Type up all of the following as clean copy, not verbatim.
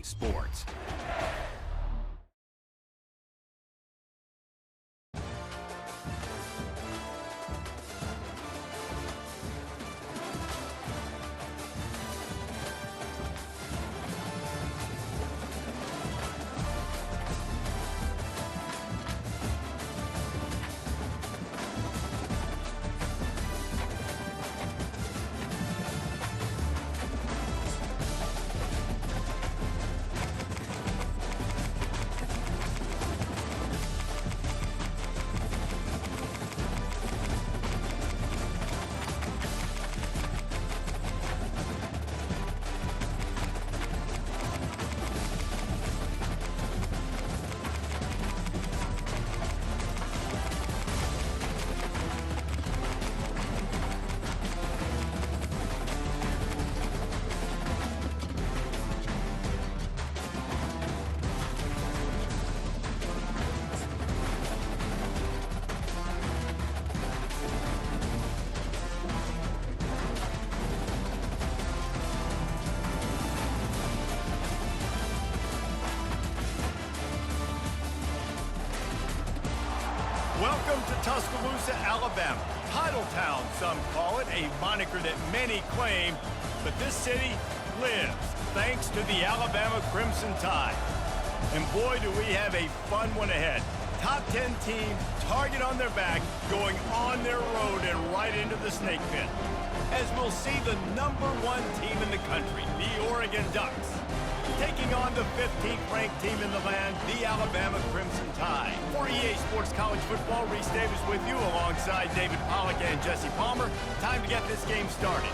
sports. Welcome to Tuscaloosa, Alabama. Titletown, some call it, a moniker that many claim, but this city lives thanks to the Alabama Crimson Tide. And boy, do we have a fun one ahead. Top 10 team, target on their back, going on their road and right into the snake pit. As we'll see the #1 team in the country, the Oregon Ducks, taking on the 15th ranked team in the land, the Alabama Crimson Tide. For EA Sports College Football, Reese Davis with you alongside David Pollack and Jesse Palmer. Time to get this game started.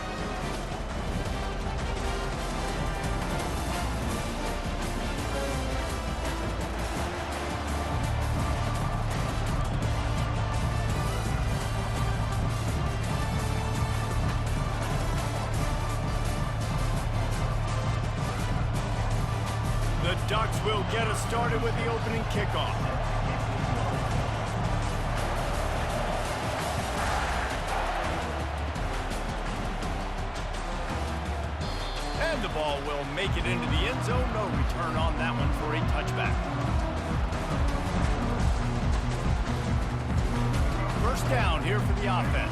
The Ducks will get us started with the opening kickoff. And the ball will make it into the end zone. No return on that one for a touchback. First down here for the offense.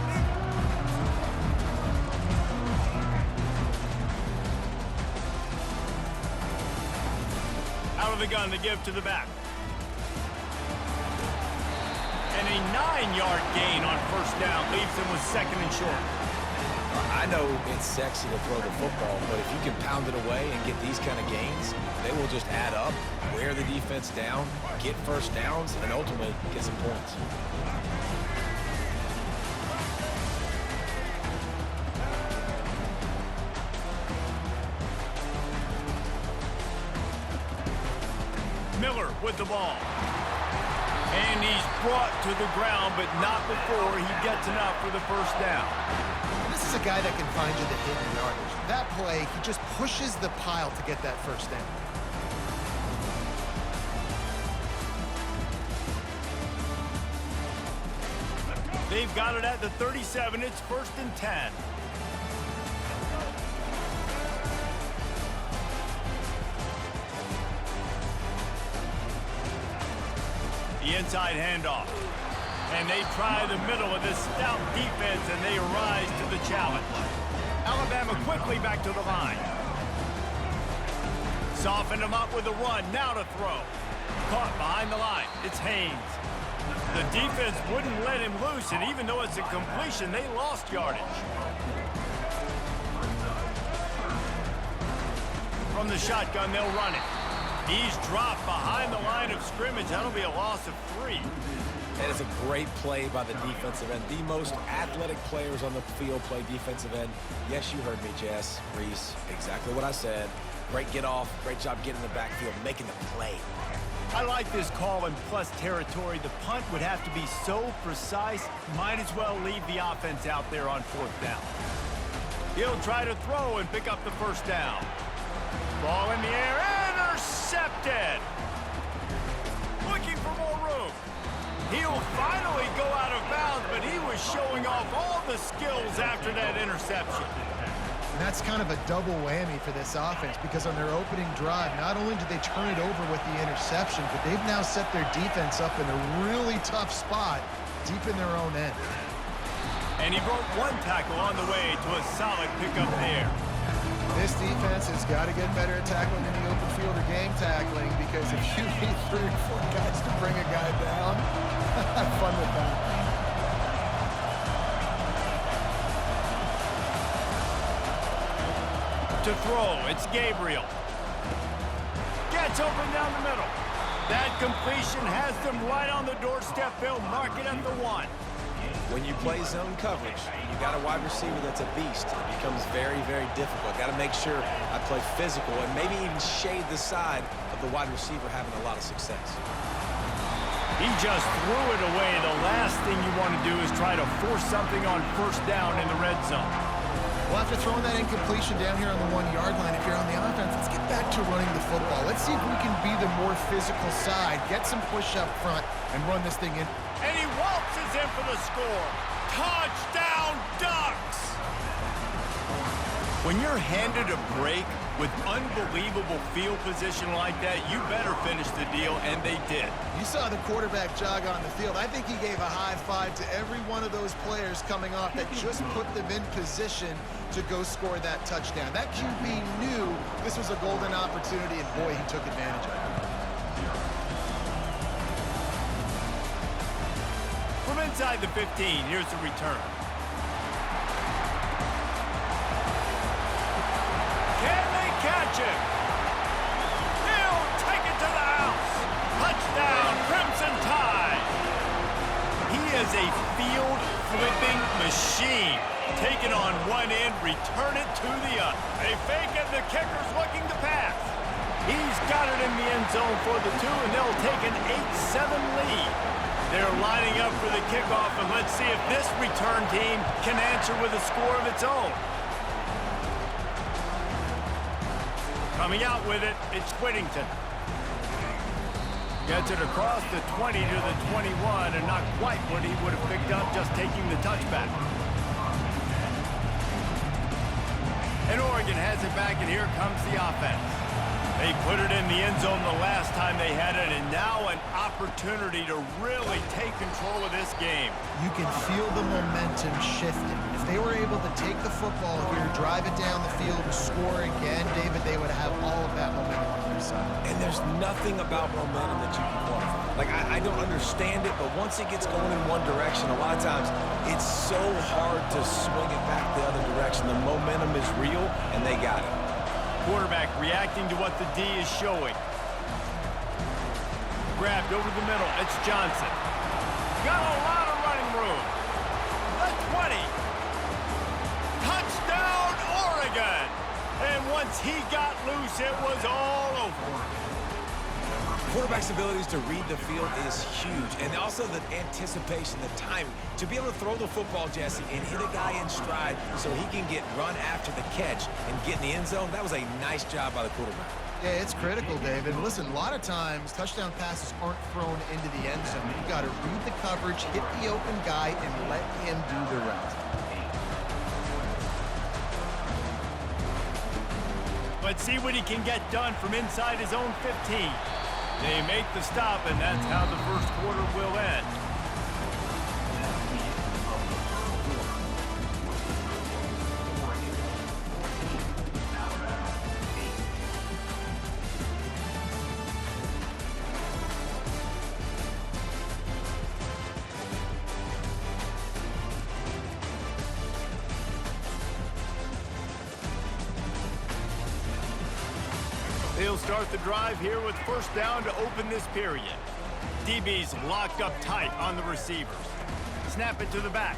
Out of the gun to give to the back. And a 9-yard gain on first down leaves him with second and short. I know it's sexy to throw the football, but if you can pound it away and get these kind of gains, they will just add up, wear the defense down, get first downs, and ultimately get some points. Miller with the ball. And he's brought to the ground, but not before he gets enough for the first down. This is a guy that can find you the hidden yardage. That play, he just pushes the pile to get that first down. They've got it at the 37. It's 1st and 10. The inside handoff. And they try the middle of this stout defense, and they rise to the challenge. Alabama quickly back to the line. Soften him up with a run. Now to throw. Caught behind the line. It's Haynes. The defense wouldn't let him loose, and even though it's a completion, they lost yardage. From the shotgun, they'll run it. He's dropped behind the line of scrimmage. That'll be a loss of 3. That is a great play by the defensive end. The most athletic players on the field play defensive end. Yes, you heard me, Jess, Reese. Exactly what I said. Great get off. Great job getting in the backfield, making the play. I like this call in plus territory. The punt would have to be so precise, might as well leave the offense out there on 4th down. He'll try to throw and pick up the first down. Ball in the air, intercepted! Looking for more room. He'll finally go out of bounds, but he was showing off all the skills after that interception. And that's kind of a double whammy for this offense because on their opening drive, not only did they turn it over with the interception, but they've now set their defense up in a really tough spot deep in their own end. And he broke one tackle on the way to a solid pickup there. This defense has got to get better at tackling in the open field or game tackling because if you need 3 or 4 guys to bring a guy down, have fun with that. To throw, it's Gabriel. Gets open down the middle. That completion has them right on the doorstep. They'll mark it at the 1. When you play zone coverage, you got a wide receiver that's a beast. It becomes very, very difficult. Got to make sure I play physical and maybe even shade the side of the wide receiver having a lot of success. He just threw it away. The last thing you want to do is try to force something on first down in the red zone. Well, after throwing that incompletion down here on the 1-yard line, if you're on the offense, let's get back to running the football. Let's see if we can be the more physical side, get some push up front, and run this thing in. And he waltzes in for the score. Touchdown, Ducks! When you're handed a break with unbelievable field position like that, you better finish the deal, and they did. You saw the quarterback jog on the field. I think he gave a high five to every one of those players coming off that just put them in position to go score that touchdown. That QB knew this was a golden opportunity, and boy, he took advantage of it. From inside the 15, here's the return. Can they catch him? He'll take it to the house. Touchdown, Crimson Tide. He is a field-flipping machine. Take it on one end, return it to the other. They fake it, the kicker's looking to pass. He's got it in the end zone for the 2, and they'll take an 8-7 lead. They're lining up for the kickoff, and let's see if this return team can answer with a score of its own. Coming out with it, it's Whittington. Gets it across the 20 to the 21, and not quite what he would have picked up just taking the touchback. And Oregon has it back, and here comes the offense. They put it in the end zone the last time they had it, and now an opportunity to really take control of this game. You can feel the momentum shifting. If they were able to take the football here, drive it down the field, and score again, David, they would have all of that momentum on their side. And there's nothing about momentum that you can quantify. Like, I don't understand it, but once it gets going in one direction, a lot of times it's so hard to swing it back the other direction. The momentum is real, and they got it. Quarterback reacting to what the D is showing. Grabbed over the middle. It's Johnson. Got a lot of running room. The 20. Touchdown, Oregon. And once he got loose, it was all over. Quarterback's abilities to read the field is huge, and also the anticipation, the timing. To be able to throw the football, Jesse, and hit a guy in stride so he can get run after the catch and get in the end zone, that was a nice job by the quarterback. Yeah, it's critical, David. Listen, a lot of times touchdown passes aren't thrown into the end zone. You got to read the coverage, hit the open guy, and let him do the rest. Let's see what he can get done from inside his own 15. They make the stop, and that's how the first quarter will end. They'll start the drive here with first down to open this period. DB's locked up tight on the receivers. Snap it to the back.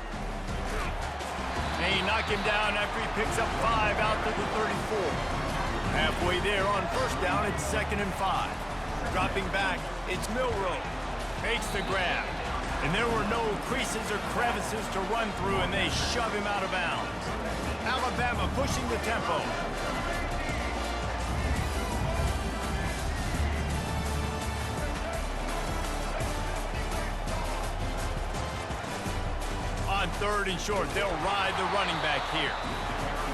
They knock him down after he picks up 5 out to the 34. Halfway there on first down, it's 2nd and 5. Dropping back, it's Milroe. Makes the grab. And there were no creases or crevices to run through, and they shove him out of bounds. Alabama pushing the tempo. On 3rd and short, they'll ride the running back here.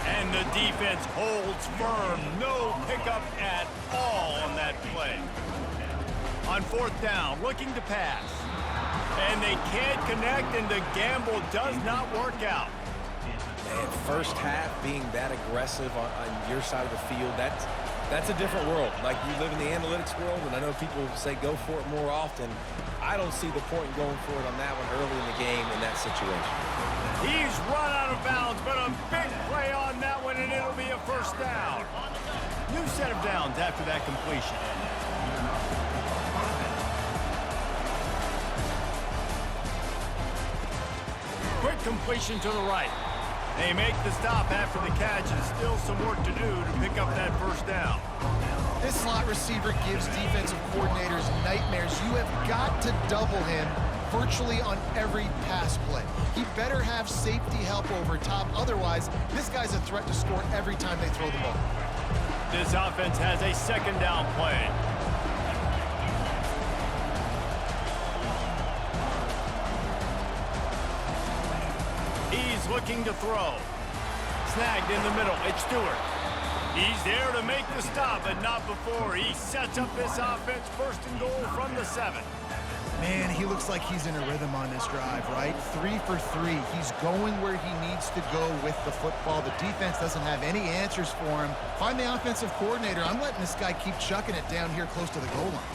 And the defense holds firm. No pickup at all on that play. On fourth down, looking to pass. And they can't connect, and the gamble does not work out. Man, first half being that aggressive on your side of the field, that's a different world. Like, you live in the analytics world, and I know people say go for it more often. I don't see the point in going for it on that one early in the game in that situation. He's run out of bounds, but a big play on that one, and it'll be a first down. New set of downs after that completion. Quick completion to the right. They make the stop after the catch, and still some work to do to pick up that first down. This slot receiver gives defensive coordinators nightmares. You have got to double him virtually on every pass play. He better have safety help over top. Otherwise, this guy's a threat to score every time they throw the ball. This offense has a second down play. He's looking to throw. Snagged in the middle. It's Stewart. He's there to make the stop, but not before. He sets up this offense first and goal from the 7. Man, he looks like he's in a rhythm on this drive, right? 3 for 3. He's going where he needs to go with the football. The defense doesn't have any answers for him. Find the offensive coordinator. I'm letting this guy keep chucking it down here close to the goal line.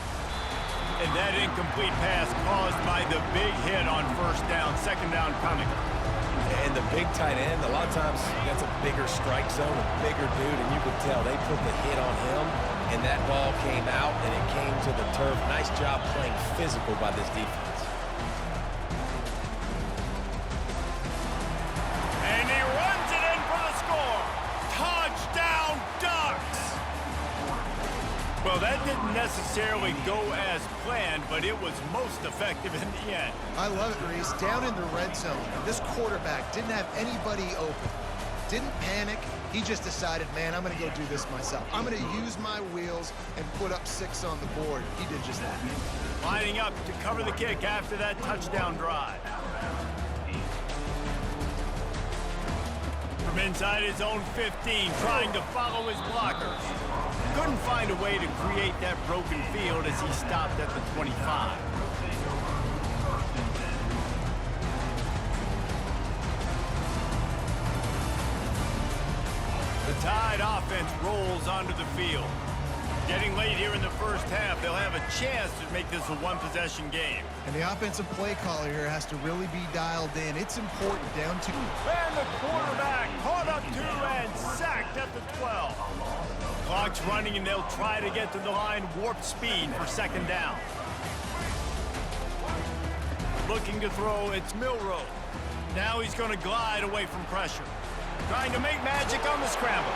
And that incomplete pass caused by the big hit on first down, second down coming. And the big tight end, a lot of times that's a bigger strike zone, a bigger dude, and you could tell they put the hit on him, and that ball came out, and it came to the turf. Nice job playing physical by this defense. And he runs it in for the score. Touchdown, Ducks! Well, that didn't necessarily go as planned, but it was most effective in the end. I love it, Reese. Down in the red zone, this quarterback didn't have anybody open. Didn't panic. He just decided, man, I'm going to go do this myself. I'm going to use my wheels and put up 6 on the board. He did just that. Lining up to cover the kick after that touchdown drive. From inside his own 15, trying to follow his blockers. Couldn't find a way to create that broken field as he stopped at the 25. The Tide offense rolls onto the field. Getting late here in the first half, they'll have a chance to make this a one-possession game. And the offensive play caller here has to really be dialed in. It's important down to... And the quarterback caught up to and sacked at the 12. Clock's running, and they'll try to get to the line warp speed for second down. Looking to throw, it's Milroe. Now he's going to glide away from pressure. Trying to make magic on the scramble.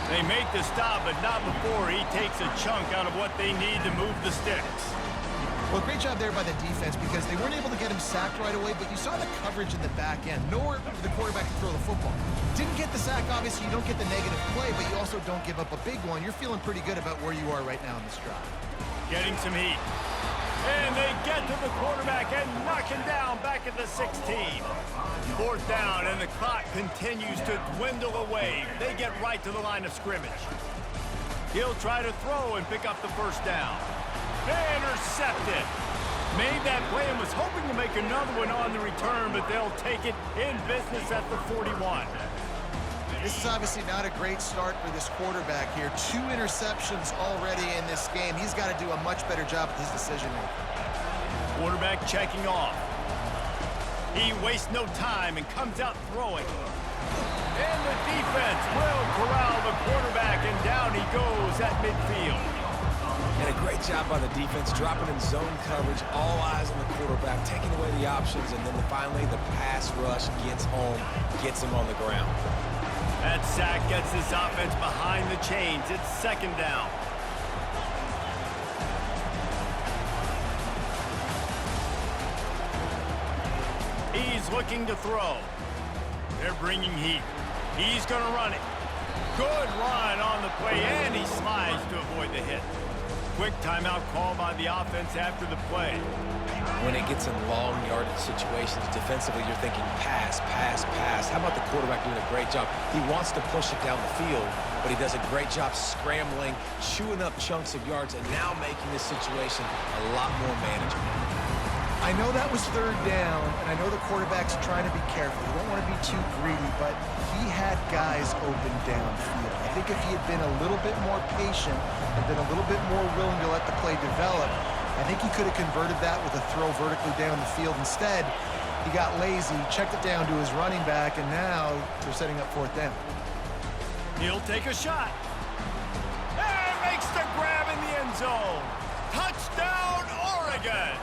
They make the stop, but not before he takes a chunk out of what they need to move the sticks. Well, great job there by the defense because they weren't able to get him sacked right away, but you saw the coverage in the back end. Nowhere for the quarterback to throw the football. Didn't get the sack, obviously. You don't get the negative play, but you also don't give up a big one. You're feeling pretty good about where you are right now in this drive. Getting some heat. And they get to the quarterback and knock him down back at the 16. Fourth down, and the clock continues to dwindle away. They get right to the line of scrimmage. He'll try to throw and pick up the first down. Intercepted. Made that play and was hoping to make another one on the return, but they'll take it in business at the 41. This is obviously not a great start for this quarterback here. 2 interceptions already in this game. He's got to do a much better job with his decision-making. Quarterback checking off. He wastes no time and comes out throwing. And the defense will corral the quarterback, and down he goes at midfield. And a great job by the defense, dropping in zone coverage, all eyes on the quarterback, taking away the options, and then finally the pass rush gets home, gets him on the ground. That sack gets this offense behind the chains. It's second down. He's looking to throw. They're bringing heat. He's going to run it. Good run on the play, and he slides to avoid the hit. quick timeout call by the offense after the play. When it gets in long yardage situations, defensively you're thinking pass, pass, pass. How about the quarterback doing a great job? He wants to push it down the field, but he does a great job scrambling, chewing up chunks of yards, and now making this situation a lot more manageable. I know that was third down, and I know the quarterback's trying to be careful. You don't want to be too greedy, but he had guys open downfield. I think if he had been a little bit more patient and been a little bit more willing to let the play develop, I think he could have converted that with a throw vertically down the field. Instead, he got lazy, checked it down to his running back, and now they're setting up fourth down. He'll take a shot. And makes the grab in the end zone. Touchdown, Oregon!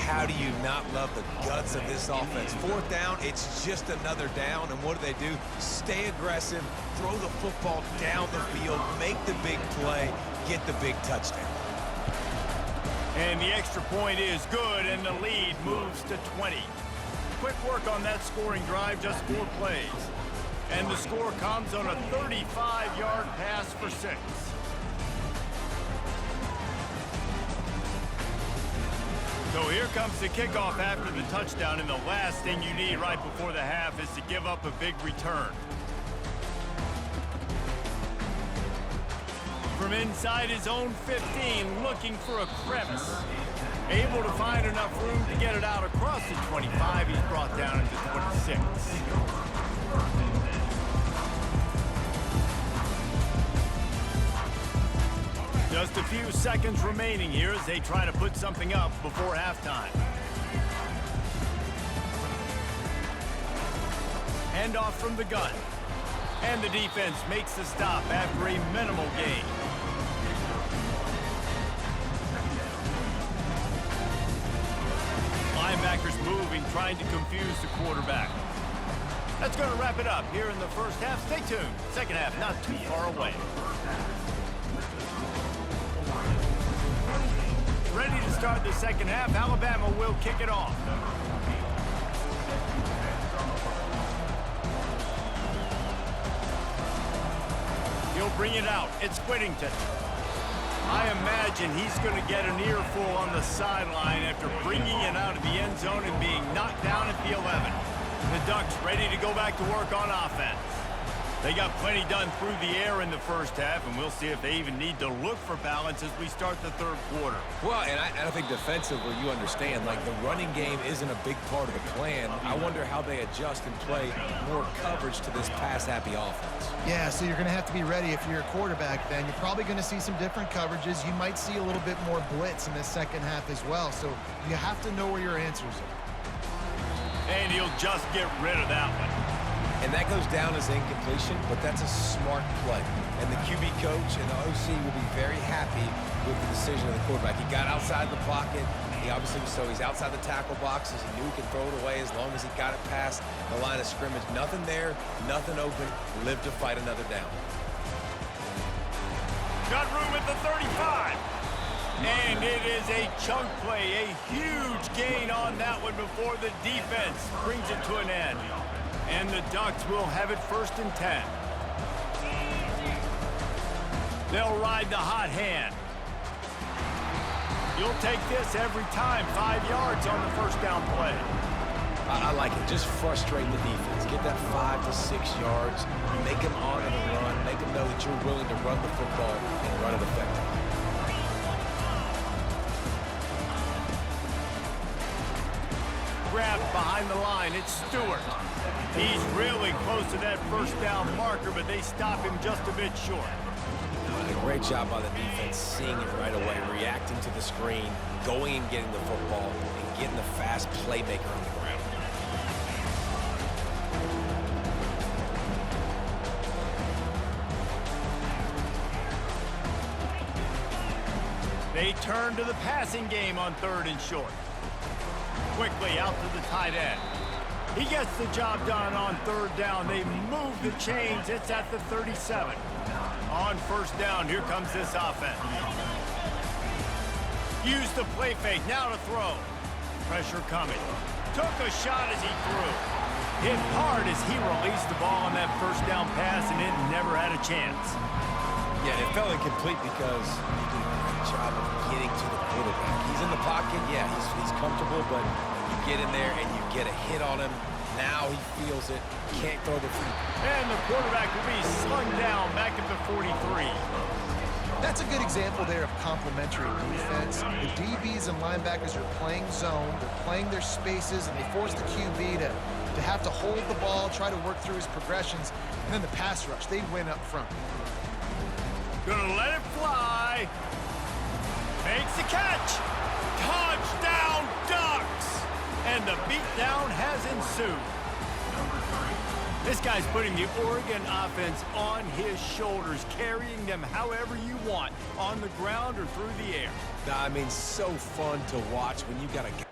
How do you not love the guts of this offense? Fourth down, it's just another down, and what do? Stay aggressive, throw the football down the field, make the big play, get the big touchdown. And the extra point is good, and the lead moves to 20. Quick work on that scoring drive, just 4 plays. And the score comes on a 35-yard pass for 6. So here comes the kickoff after the touchdown, and the last thing you need right before the half is to give up a big return. From inside his own 15, looking for a crevice. Able to find enough room to get it out across the 25. He's brought down into 26. Just a few seconds remaining here as they try to put something up before halftime. Handoff from the gun. And the defense makes the stop after a minimal gain. Linebackers moving, trying to confuse the quarterback. That's going to wrap it up here in the first half. Stay tuned. Second half not too far away. Ready to start the second half. Alabama will kick it off. He'll bring it out. It's Whittington. I imagine he's going to get an earful on the sideline after bringing it out of the end zone and being knocked down at the 11. The Ducks ready to go back to work on offense. They got plenty done through the air in the first half, and we'll see if they even need to look for balance as we start the third quarter. Well, and I think defensively, you understand, like the running game isn't a big part of the plan. I wonder how they adjust and play more coverage to this pass-happy offense. Yeah, so you're going to have to be ready if you're a quarterback then. You're probably going to see some different coverages. You might see a little bit more blitz in the second half as well, so you have to know where your answers are. And he'll just get rid of that one. And that goes down as incompletion, but that's a smart play. And the QB coach and the OC will be very happy with the decision of the quarterback. He got outside the pocket. He obviously, so he's outside the tackle boxes. He knew he could throw it away as long as he got it past the line of scrimmage. Nothing there, nothing open. Live to fight another down. Got room at the 35. And it is a chunk play, a huge gain on that one before the defense brings it to an end. And the Ducks will have it 1st and 10. They'll ride the hot hand. You'll take this every time. 5 yards on the first down play. I like it. Just frustrate the defense. Get that 5 to 6 yards. Make them honor the run. Make them know that you're willing to run the football and run it effectively. Grabbed behind the line. It's Stewart. He's really close to that first down marker, but they stop him just a bit short. A great job by the defense, seeing it right away, reacting to the screen, going and getting the football, and getting the fast playmaker on the ground. They turn to the passing game on 3rd and short. Quickly out to the tight end. He gets the job done on 3rd down. They move the chains. It's at the 37. On 1st down, here comes this offense. Use the play fake. Now to throw. Pressure coming. Took a shot as he threw. Hit hard as he released the ball on that 1st down pass, and it never had a chance. Yeah, it fell incomplete because he did a great job of getting to the quarterback. He's in the pocket, yeah, he's comfortable, but you get in there and you get a hit on him. Now he feels it, can't throw the feet. And the quarterback will be slung down back at the 43. That's a good example there of complementary defense. The DBs and linebackers are playing zone, they're playing their spaces, and they force the QB to have to hold the ball, try to work through his progressions, and then the pass rush, they win up front. Gonna let it fly. Makes the catch. Touchdown, Ducks! And the beatdown has ensued. This guy's putting the Oregon offense on his shoulders, carrying them however you want, on the ground or through the air. I mean, so fun to watch when you got a